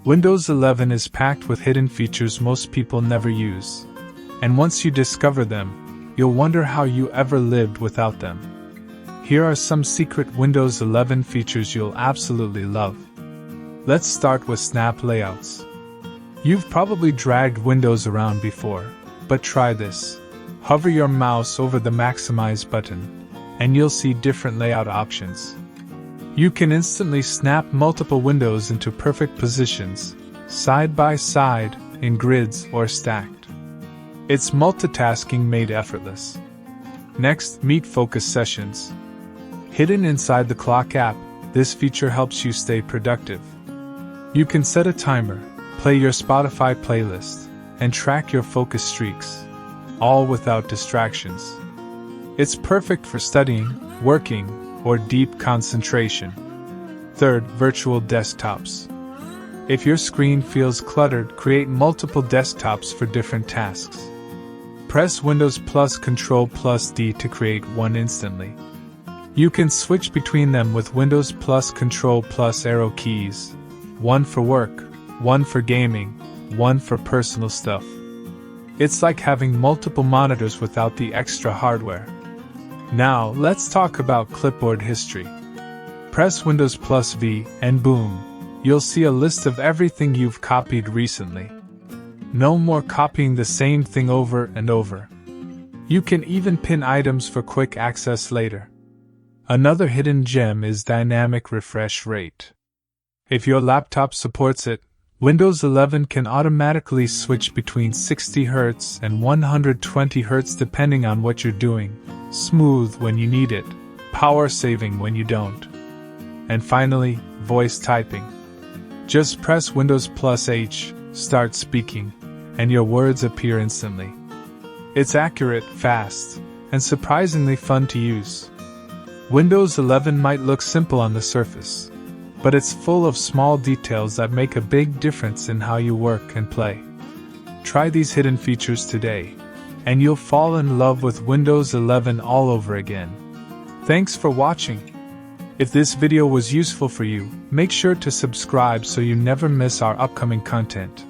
Windows 11 is packed with hidden features most people never use. And once you discover them, you'll wonder how you ever lived without them. Here are some secret Windows 11 features you'll absolutely love. Let's start with snap layouts. You've probably dragged Windows around before, but try this. Hover your mouse over the Maximize button, and you'll see different layout options. You can instantly snap multiple windows into perfect positions, side by side, in grids or stacked. It's multitasking made effortless. Next, meet focus sessions. Hidden inside the Clock app, this feature helps you stay productive. You can set a timer, play your Spotify playlist, and track your focus streaks, all without distractions. It's perfect for studying, working, or deep concentration. Third, virtual desktops. If your screen feels cluttered, create multiple desktops for different tasks. Press Windows plus Ctrl plus D to create one instantly. You can switch between them with Windows plus Ctrl plus arrow keys. One for work, one for gaming, one for personal stuff. It's like having multiple monitors without the extra hardware. Now, let's talk about Clipboard History. Press Windows plus V, and boom, you'll see a list of everything you've copied recently. No more copying the same thing over and over. You can even pin items for quick access later. Another hidden gem is dynamic refresh rate. If your laptop supports it, Windows 11 can automatically switch between 60 Hz and 120 Hz depending on what you're doing. Smooth when you need it, power saving when you don't. And finally, voice typing. Just press Windows plus H, start speaking, and your words appear instantly. It's accurate, fast, and surprisingly fun to use. Windows 11 might look simple on the surface, but it's full of small details that make a big difference in how you work and play. Try these hidden features today, and you'll fall in love with Windows 11 all over again. Thanks for watching. If this video was useful for you, make sure to subscribe so you never miss our upcoming content.